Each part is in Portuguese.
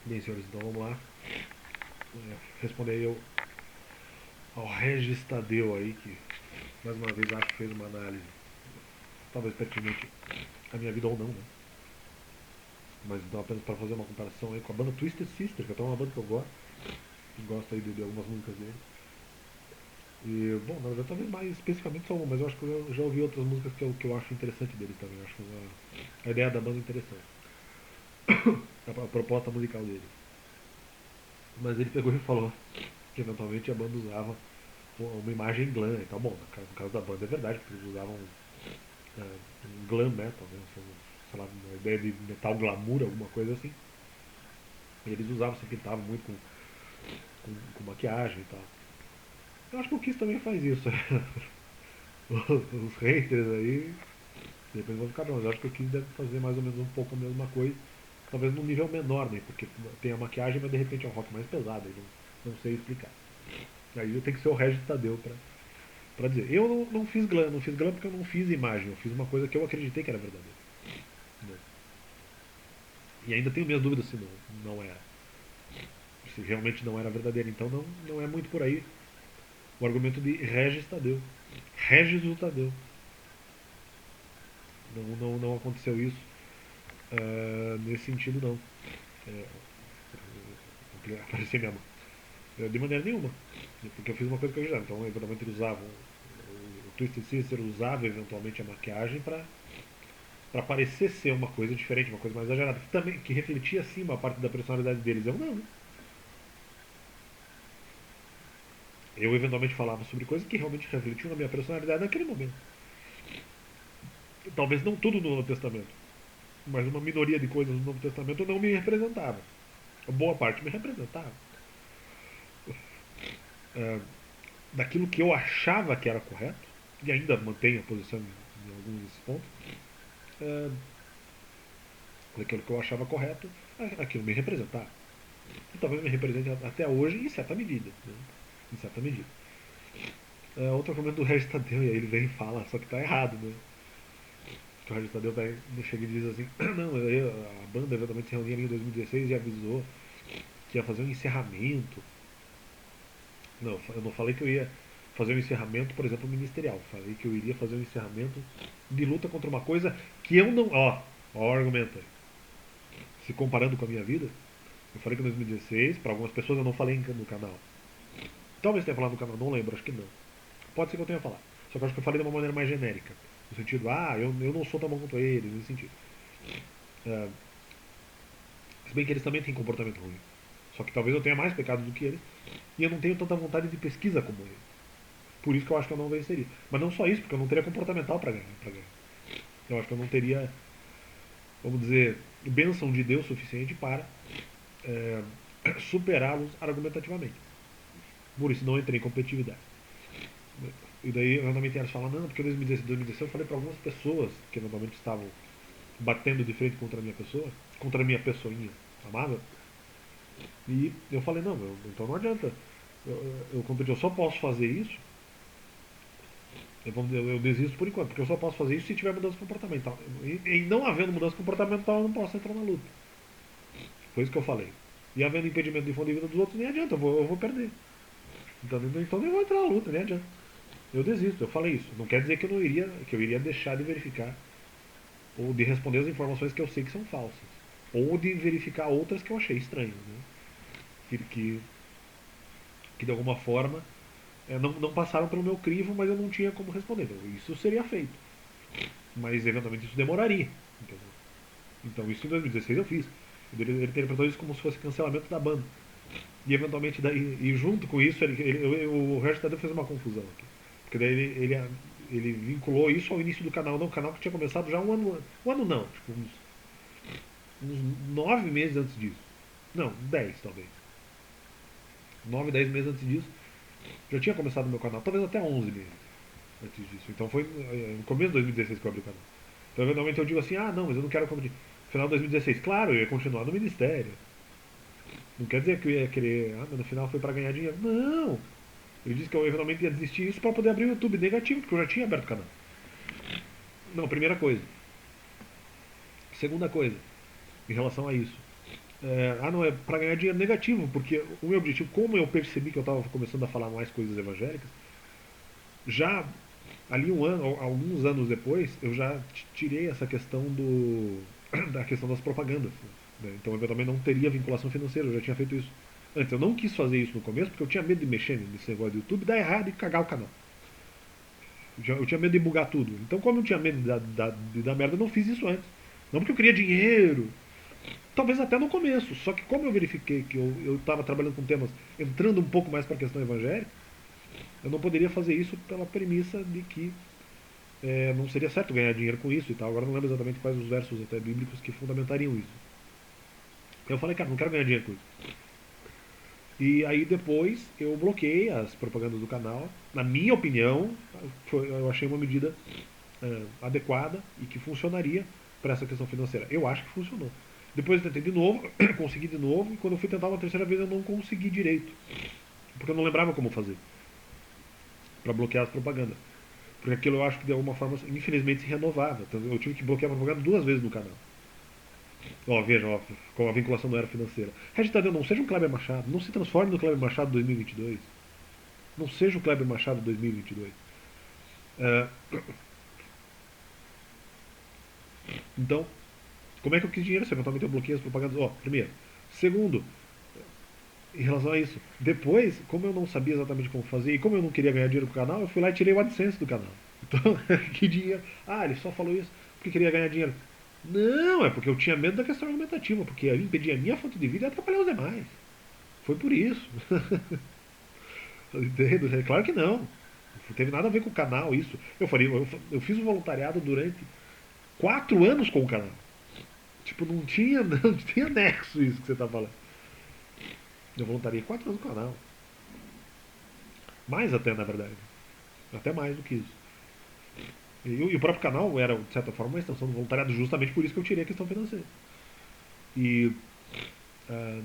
Bem, senhores, então vamos lá. Responder aí ao Regis Tadeu aí, que mais uma vez acho que fez uma análise, talvez pertinente à minha vida ou não, né? Mas então apenas para fazer uma comparação aí com a banda Twisted Sister, que é uma banda que eu gosto aí de algumas músicas dele. E, bom, na verdade, talvez mais especificamente só uma, mas eu acho que eu já ouvi outras músicas que eu acho interessante deles também. Eu acho a ideia da banda é interessante, a proposta musical deles. Mas ele pegou e falou que eventualmente a banda usava uma imagem glam e tal. Bom, no caso da banda é verdade, porque eles usavam glam metal, né? Sei lá, uma ideia de metal glamour, alguma coisa assim. E eles usavam, se pintavam muito com maquiagem e tal. Eu acho que o Kiss também faz isso. Os haters aí, depois vão ficar bons. Eu acho que o Kiss deve fazer mais ou menos um pouco a mesma coisa. Talvez num nível menor, né? Porque tem a maquiagem, mas de repente é um rock mais pesado. Eu não sei explicar. Aí eu tenho que ser o Regis Tadeu pra dizer. Eu não fiz glam, não fiz glam porque eu não fiz imagem. Eu fiz uma coisa que eu acreditei que era verdadeira. Né? E ainda tenho minhas dúvidas se não era. Se realmente não era verdadeira. Então não é muito por aí o argumento de Regis Tadeu. Regis o Tadeu. Não aconteceu isso nesse sentido, não. É, aparecer minha mão. De maneira nenhuma. Porque eu fiz uma coisa que eu já. Então, eventualmente, eles usavam. O Twisted Sister usava eventualmente a maquiagem para parecer ser uma coisa diferente, uma coisa mais exagerada. Que refletia sim uma parte da personalidade deles. Eu não. Eu eventualmente falava sobre coisas que realmente refletiam na minha personalidade naquele momento. Talvez não tudo no Novo Testamento, mas uma minoria de coisas no Novo Testamento não me representava. A boa parte me representava. É, daquilo que eu achava que era correto, e ainda mantenho a posição em alguns desses pontos, é, daquilo que eu achava correto, aquilo me representava. E talvez me represente até hoje em certa medida. Né? Em certa medida. Outro argumento do Regis Tadeu, e aí ele vem e fala, só que tá errado, né? Que o Regis Tadeu chega e diz assim, não, aí a banda eventualmente se reuniu ali em 2016 e avisou que ia fazer um encerramento. Não, eu não falei que eu ia fazer um encerramento, por exemplo, ministerial. Falei que eu iria fazer um encerramento de luta contra uma coisa que eu não. Ó o argumento aí. Se comparando com a minha vida, eu falei que em 2016, para algumas pessoas eu não falei no canal. Talvez tenha falado no canal, não lembro, acho que não. Pode ser que eu tenha falado. Só que eu acho que eu falei de uma maneira mais genérica. No sentido, eu não sou tão bom quanto eles, nesse sentido. É, se bem que eles também têm comportamento ruim. Só que talvez eu tenha mais pecados do que eles. E eu não tenho tanta vontade de pesquisa como eles. Por isso que eu acho que eu não venceria. Mas não só isso, porque eu não teria comportamental para ganhar. Eu acho que eu não teria, vamos dizer, bênção de Deus suficiente para é, superá-los argumentativamente. Por isso não entrei em competitividade. E daí, eventualmente, elas falam, não, porque em 2016 eu falei para algumas pessoas que eventualmente estavam batendo de frente contra a minha pessoa, contra a minha pessoinha amada, e eu falei, não, então não adianta. Eu só posso fazer isso, eu desisto por enquanto, porque eu só posso fazer isso se tiver mudança comportamental. E não havendo mudança comportamental, eu não posso entrar na luta. Foi isso que eu falei. E havendo impedimento de fundo de vida dos outros, nem adianta, eu vou perder. Então nem vou entrar na luta, nem adianta. Eu desisto, eu falei isso. Não quer dizer que eu iria deixar de verificar ou de responder as informações que eu sei que são falsas. Ou de verificar outras que eu achei estranhas. Né? Que de alguma forma não passaram pelo meu crivo, mas eu não tinha como responder. Então, isso seria feito. Mas eventualmente isso demoraria. Entendeu? Então isso em 2016 eu fiz. Ele interpretou isso como se fosse cancelamento da banda. E eventualmente, e junto com isso, o Regis Tadeu fez uma confusão aqui. Porque daí ele vinculou isso ao início do canal. Não, o canal que tinha começado já um ano. Um ano não, tipo uns 9 meses antes disso. Não, 10 talvez. 9, 10 meses antes disso. Já tinha começado o meu canal, talvez até 11 meses antes disso. Então foi no começo de 2016 que eu abri o canal. Então eventualmente eu digo assim, não, mas eu não quero competir. Final de 2016, claro, eu ia continuar no ministério. Não quer dizer que eu ia querer, mas no final foi para ganhar dinheiro. Não! Eu disse que eu eventualmente ia desistir disso para poder abrir o YouTube negativo, porque eu já tinha aberto o canal. Não, primeira coisa. Segunda coisa, em relação a isso. Não, é para ganhar dinheiro negativo, porque o meu objetivo, como eu percebi que eu estava começando a falar mais coisas evangélicas, já ali alguns anos depois, eu já tirei essa questão da questão das propagandas. Né? Então eu também não teria vinculação financeira, eu já tinha feito isso. Antes, eu não quis fazer isso no começo porque eu tinha medo de mexer nesse negócio do YouTube, dar errado e cagar o canal. Eu tinha medo de bugar tudo. Então, como eu tinha medo de dar merda, eu não fiz isso antes. Não porque eu queria dinheiro. Talvez até no começo. Só que como eu verifiquei que eu estava trabalhando com temas entrando um pouco mais para a questão evangélica, eu não poderia fazer isso pela premissa de que não seria certo ganhar dinheiro com isso e tal. Agora eu não lembro exatamente quais os versos até bíblicos que fundamentariam isso. Eu falei, cara, não quero ganhar dinheiro com isso. E aí depois eu bloqueei as propagandas do canal. Na minha opinião, eu achei uma medida adequada e que funcionaria para essa questão financeira. Eu acho que funcionou. Depois eu tentei de novo, consegui de novo, e quando eu fui tentar uma terceira vez eu não consegui direito. Porque eu não lembrava como fazer para bloquear as propagandas. Porque aquilo eu acho que de alguma forma, infelizmente, se renovava. Então eu tive que bloquear a propaganda 2 vezes no canal. Ó, veja, ó, como a vinculação não era financeira. Regis Tadeu, não seja um Kleber Machado. Não se transforme no Kleber Machado 2022. Não seja o Kleber Machado 2022. Uh, então, como é que eu quis dinheiro se eventualmente eu bloqueei as propagandas? Ó, primeiro. Segundo, em relação a isso, depois, como eu não sabia exatamente como fazer e como eu não queria ganhar dinheiro com o canal, eu fui lá e tirei o AdSense do canal. Então, que dinheiro? Ah, ele só falou isso porque queria ganhar dinheiro. Não, é porque eu tinha medo da questão argumentativa, porque impedia a minha fonte de vida e atrapalhar os demais. Foi por isso. Entendo? É claro que não. Não teve nada a ver com o canal isso. Eu fiz o voluntariado durante 4 anos com o canal. Tipo, não tinha nexo isso que você tá falando. Eu voluntariei 4 anos com o canal. Mais até, na verdade. Até mais do que isso. E o próprio canal era, de certa forma, uma extensão do voluntariado, justamente por isso que eu tirei a questão financeira. E, ah,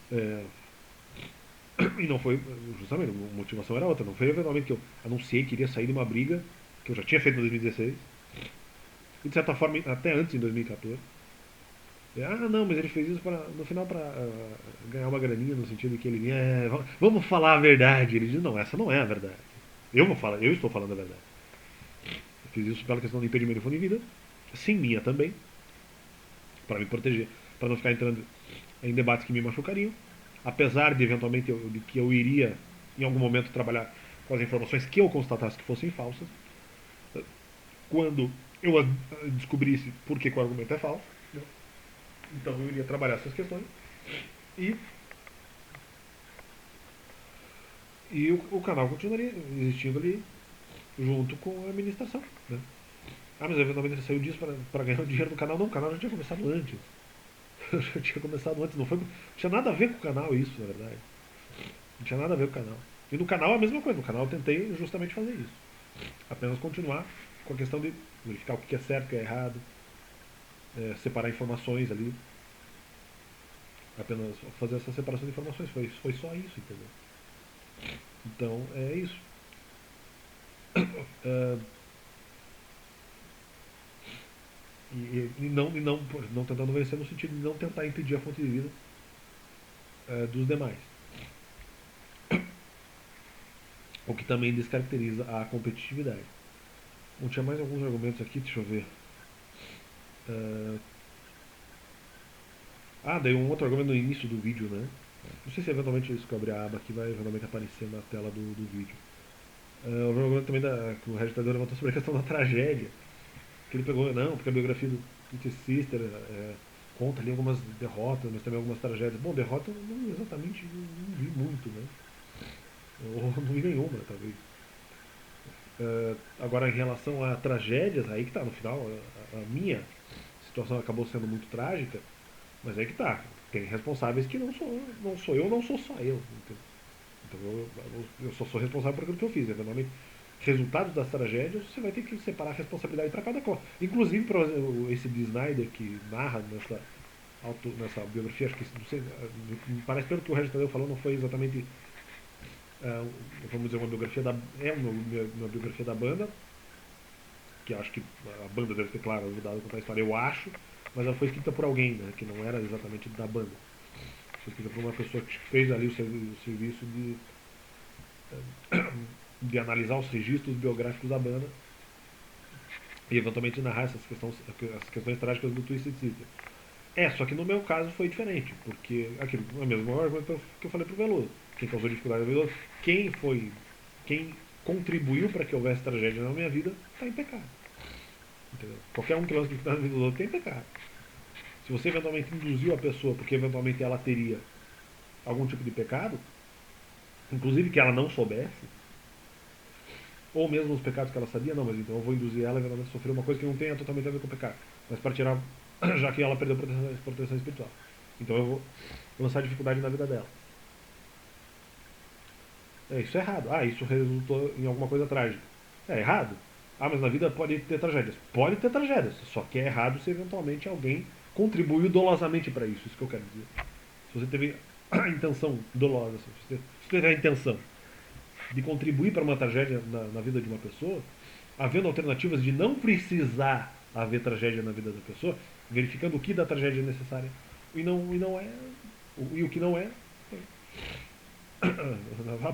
é, e não foi, justamente, a motivação era outra. Não foi eventualmente que eu anunciei que iria sair de uma briga que eu já tinha feito em 2016. E de certa forma, até antes, em 2014. Não, mas ele fez isso no final para ganhar uma graninha, no sentido que ele vamos falar a verdade. Ele diz, não, essa não é a verdade. Eu estou falando a verdade. Eu fiz isso pela questão do impedimento de fundo de vida, sim, minha também, para me proteger, para não ficar entrando em debates que me machucariam, apesar de eventualmente de que eu iria em algum momento trabalhar com as informações que eu constatasse que fossem falsas, quando eu descobrisse por que o argumento é falso, né? Então eu iria trabalhar essas questões e, o canal continuaria existindo ali junto com a administração. Né? Mas eventualmente ele saiu disso para ganhar o dinheiro do canal. Não, o canal já tinha começado antes. Já tinha começado antes, não tinha nada a ver com o canal isso, na verdade. Não tinha nada a ver com o canal. E no canal é a mesma coisa, no canal eu tentei justamente fazer isso. Apenas continuar com a questão de verificar o que é certo, o que é errado, separar informações ali. Apenas fazer essa separação de informações. Foi só isso, entendeu? Então é isso. Uh, não tentando vencer no sentido de não tentar impedir a fonte de vida dos demais. O que também descaracteriza a competitividade. Bom, tinha mais alguns argumentos aqui, deixa eu ver. Uh, daí um outro argumento no início do vídeo, né? Não sei se eventualmente isso que eu abrir a aba aqui vai eventualmente aparecer na tela do vídeo. O argumento também que o Regis Tadeu levantou sobre a questão da tragédia. Que ele pegou, não, porque a biografia do Peter Sister conta ali algumas derrotas, mas também algumas tragédias. Bom, derrota eu não exatamente não vi muito, né? Ou não vi nenhuma, talvez. Agora, em relação a tragédias, aí que tá, no final, a minha situação acabou sendo muito trágica, mas aí que tá. Tem responsáveis que não sou eu, não sou só eu. Então eu só sou responsável por aquilo que eu fiz. Eventualmente, resultados das tragédias, você vai ter que separar a responsabilidade para cada coisa. Inclusive, para esse de Snyder que narra nessa biografia, acho que não sei, me parece pelo que o Regis Tadeu falou, não foi exatamente vamos dizer, uma biografia uma biografia da banda, que acho que a banda deve ter, claro, ajudado a contar a história, eu acho, mas ela foi escrita por alguém, né, que não era exatamente da banda. Foi escrita por uma pessoa que fez ali o serviço de analisar os registros biográficos da banda e eventualmente narrar essas questões trágicas do Twisted Sister. Só que no meu caso foi diferente, porque aquilo, a mesma coisa que eu falei pro Veloso. Quem causou dificuldade é o Veloso. Quem contribuiu para que houvesse tragédia na minha vida está em pecado. Entendeu? Qualquer um que lance dificuldade na vida do outro tem pecado. Se você eventualmente induziu a pessoa porque eventualmente ela teria algum tipo de pecado, inclusive que ela não soubesse, ou mesmo os pecados que ela sabia, não, mas então eu vou induzir ela eventualmente a sofrer uma coisa que não tenha totalmente a ver com o pecado, mas para tirar, já que ela perdeu proteção espiritual. Então eu vou lançar dificuldade na vida dela. Isso é errado. Isso resultou em alguma coisa trágica. É errado. Mas na vida pode ter tragédias. Pode ter tragédias. Só que é errado se eventualmente alguém contribuiu dolosamente para isso. Isso que eu quero dizer. Se você teve a intenção dolosa, se você teve a intenção de contribuir para uma tragédia na vida de uma pessoa, havendo alternativas de não precisar haver tragédia na vida da pessoa, verificando o que da tragédia é necessária e não é, e o que não é.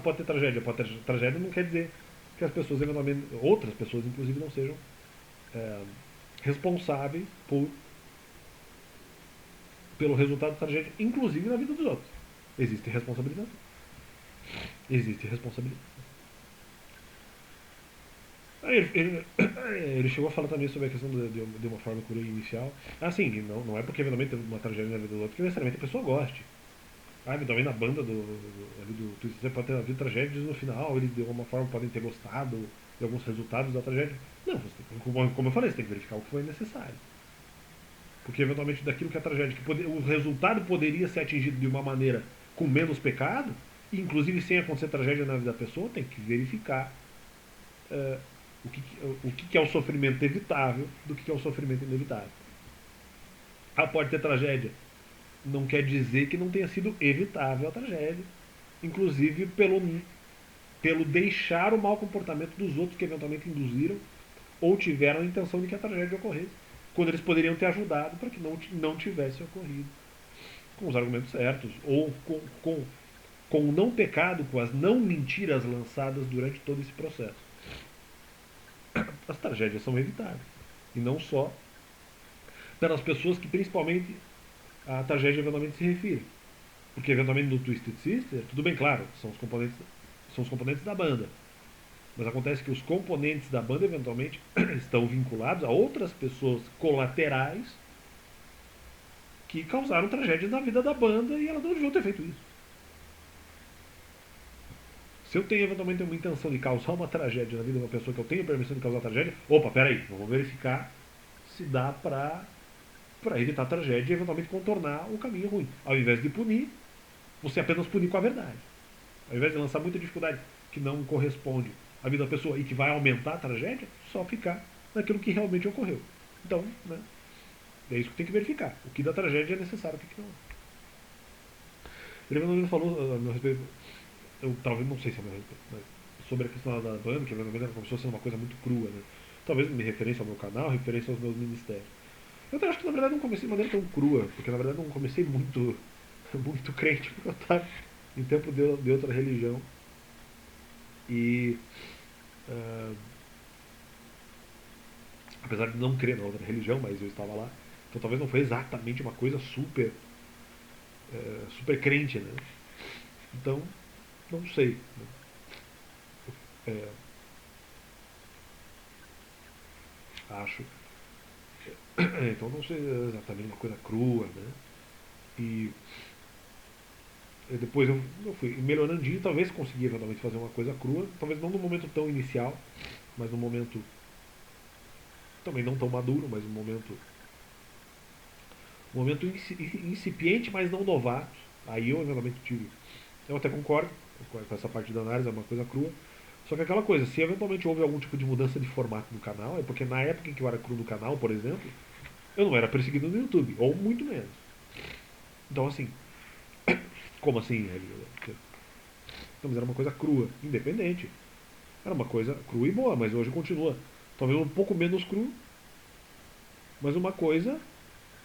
Pode ter tragédia, pode ter tragédia, não quer dizer que as pessoas, eventualmente, outras pessoas inclusive, não sejam é, responsáveis pelo resultado da tragédia, inclusive na vida dos outros. Existe responsabilidade. Existe responsabilidade. Ele chegou a falar também sobre a questão de uma forma cura inicial. Sim, não é porque eventualmente teve uma tragédia na vida do outro que necessariamente a pessoa goste. Eventualmente na banda do Twister pode ter havido tragédias no final, eles de alguma forma podem ter gostado de alguns resultados da tragédia. Não, como eu falei, você tem que verificar o que foi necessário. Porque eventualmente daquilo que é tragédia, o resultado poderia ser atingido de uma maneira com menos pecado, e inclusive sem acontecer tragédia na vida da pessoa, tem que verificar eh, o que é o sofrimento evitável do que é o sofrimento inevitável. Pode ter tragédia. Não quer dizer que não tenha sido evitável a tragédia. Inclusive pelo deixar o mau comportamento dos outros que eventualmente induziram ou tiveram a intenção de que a tragédia ocorresse. Quando eles poderiam ter ajudado para que não tivesse ocorrido. Com os argumentos certos. Ou com o não pecado, com as não mentiras lançadas durante todo esse processo. As tragédias são evitáveis. E não só pelas pessoas que principalmente a tragédia eventualmente se refere. Porque eventualmente no Twisted Sister, tudo bem, claro, são os componentes da banda. Mas acontece que os componentes da banda eventualmente estão vinculados a outras pessoas colaterais que causaram tragédias na vida da banda e elas não deviam ter feito isso. Se eu tenho eventualmente uma intenção de causar uma tragédia na vida de uma pessoa que eu tenho permissão de causar tragédia, opa, peraí, vamos verificar se dá para evitar a tragédia e eventualmente contornar o caminho ruim. Ao invés de punir, você apenas punir com a verdade. Ao invés de lançar muita dificuldade que não corresponde à vida da pessoa e que vai aumentar a tragédia, só ficar naquilo que realmente ocorreu. Então, né, é isso que tem que verificar. O que da tragédia é necessário, o que não é. Ele não falou a meu respeito, eu talvez não sei se é a meu respeito, mas sobre a questão da banda, que eventualmente começou a ser uma coisa muito crua, né? Talvez me referência ao meu canal, referência aos meus ministérios. Eu até acho que na verdade não comecei de maneira tão crua, porque na verdade não comecei muito, muito crente, porque eu estava em tempo de outra religião. E uh, apesar de não crer na outra religião, mas eu estava lá. Então talvez não foi exatamente uma coisa super crente, né? Então, não sei. Né? É, acho. Então não sei exatamente uma coisa crua, né? E depois eu fui melhorando e talvez consegui eventualmente fazer uma coisa crua, talvez não no momento tão inicial, mas no momento também não tão maduro, mas um momento incipiente, mas não novato. Aí eu eventualmente tive. Eu até concordo com essa parte da análise, é uma coisa crua. Só que aquela coisa, se eventualmente houve algum tipo de mudança de formato no canal, é porque na época em que eu era cru no canal, por exemplo, eu não era perseguido no YouTube, ou muito menos. Então assim, como assim? Então, mas era uma coisa crua, independente. Era uma coisa crua e boa, mas hoje continua Talvez um pouco menos cru, mas uma coisa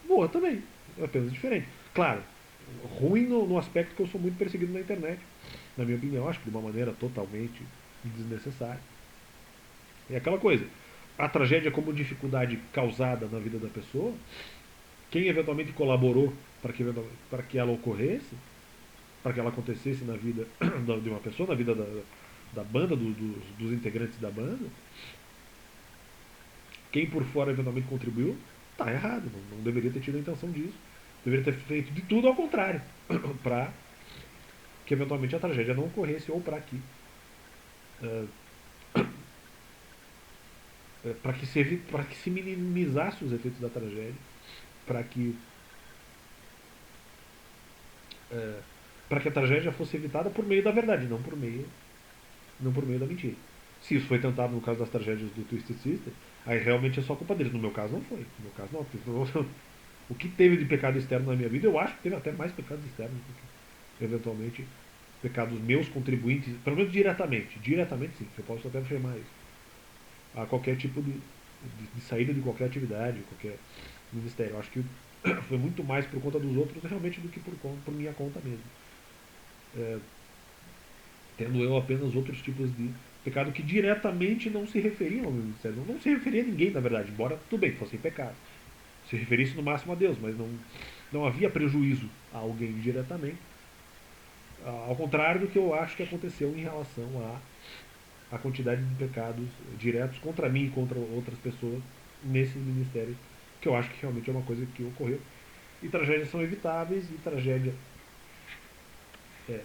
boa também. É apenas diferente. Claro, ruim no aspecto que eu sou muito perseguido na internet. Na minha opinião, acho que de uma maneira totalmente desnecessária. É aquela coisa. A tragédia como dificuldade causada na vida da pessoa, quem eventualmente colaborou para que ela ocorresse, para que ela acontecesse na vida de uma pessoa, na vida da banda, dos integrantes da banda, quem por fora eventualmente contribuiu, tá errado, não deveria ter tido a intenção disso. Deveria ter feito de tudo ao contrário, para que eventualmente a tragédia não ocorresse ou para que se minimizasse os efeitos da tragédia, para que é, para que a tragédia fosse evitada por meio da verdade, não por meio da mentira. Se isso foi tentado no caso das tragédias do Twisted Sister, aí realmente é só culpa deles. No meu caso não foi. No meu caso não. O que teve de pecado externo na minha vida, eu acho que teve até mais pecados externos do que, eventualmente, pecados meus contribuintes, pelo menos diretamente. Diretamente sim, eu posso até afirmar isso. A qualquer tipo de saída de qualquer atividade, qualquer ministério. Eu acho que foi muito mais por conta dos outros realmente do que por minha conta mesmo. É, tendo eu apenas outros tipos de pecado que diretamente não se referiam ao meu ministério. Não se referia a ninguém, na verdade, embora tudo bem, fossem pecados. Se referisse no máximo a Deus, mas não havia prejuízo a alguém diretamente. Ao contrário do que eu acho que aconteceu em relação à quantidade de pecados diretos contra mim e contra outras pessoas nesse ministério, que eu acho que realmente é uma coisa que ocorreu. E tragédias são evitáveis, e tragédia é,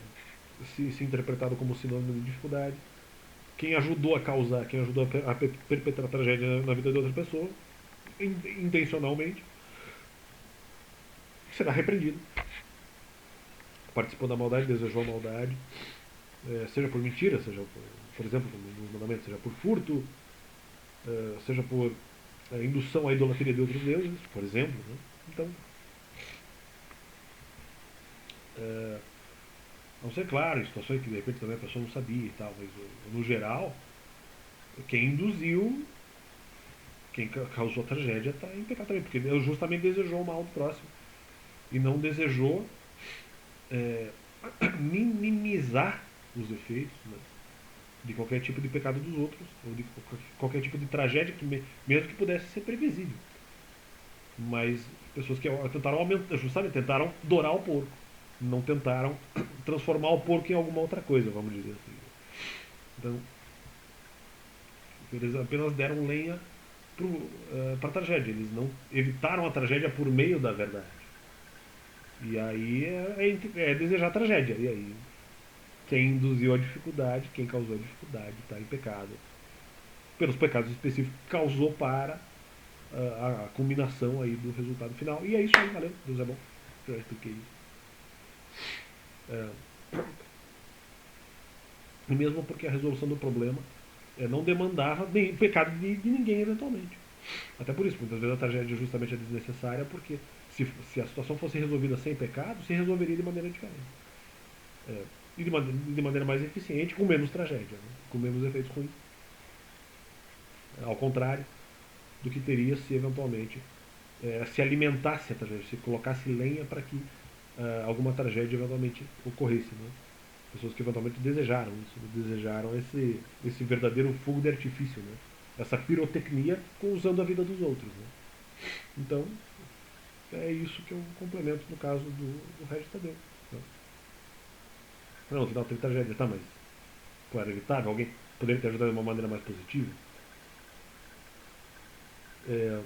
se interpretado como sinônimo de dificuldade. Quem ajudou a causar, quem ajudou a perpetrar a tragédia na vida de outra pessoa, intencionalmente, será repreendido. Participou da maldade, desejou a maldade, seja por mentira, seja por exemplo, nos mandamentos, seja por furto, seja por indução à idolatria de outros deuses, por exemplo. Né? Então, é, não sei, claro, em situações que de repente também a pessoa não sabia e tal, mas no geral, quem induziu, quem causou a tragédia está em pecado também, porque ele justamente desejou o mal do próximo e não desejou é, minimizar os efeitos, né, de qualquer tipo de pecado dos outros, ou de qualquer tipo de tragédia, mesmo que pudesse ser previsível. Mas pessoas que tentaram aumentar, justamente tentaram dourar o porco, não tentaram transformar o porco em alguma outra coisa, vamos dizer assim. Então, eles apenas deram lenha para a tragédia, eles não evitaram a tragédia por meio da verdade. E aí é desejar a tragédia. E aí quem induziu a dificuldade, quem causou a dificuldade, está em pecado. Pelos pecados específicos que causou para a culminação aí do resultado final. E é isso aí, valeu. Deus é bom. Já expliquei isso. É, e mesmo porque a resolução do problema não demandava pecado de ninguém eventualmente. Até por isso, muitas vezes a tragédia justamente é desnecessária, porque se a situação fosse resolvida sem pecado, se resolveria de maneira diferente. É, e de maneira mais eficiente, com menos tragédia, né? Com menos efeitos ruins. Ao contrário do que teria se eventualmente se alimentasse a tragédia, se colocasse lenha para que alguma tragédia eventualmente ocorresse. Né? Pessoas que eventualmente desejaram isso, desejaram esse verdadeiro fogo de artifício, né? Essa pirotecnia usando a vida dos outros. Né? Então, é isso que eu complemento no caso do Regis Tadeu. Né? Não, no final teve tragédia, tá, mas claro, evitável, alguém poderia ter ajudado de uma maneira mais positiva. É,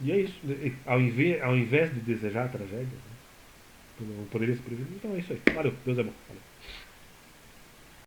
e é isso. Ao invés de desejar a tragédia, né? Não poderia se prevenir. Então é isso aí. Valeu, Deus é bom. Valeu.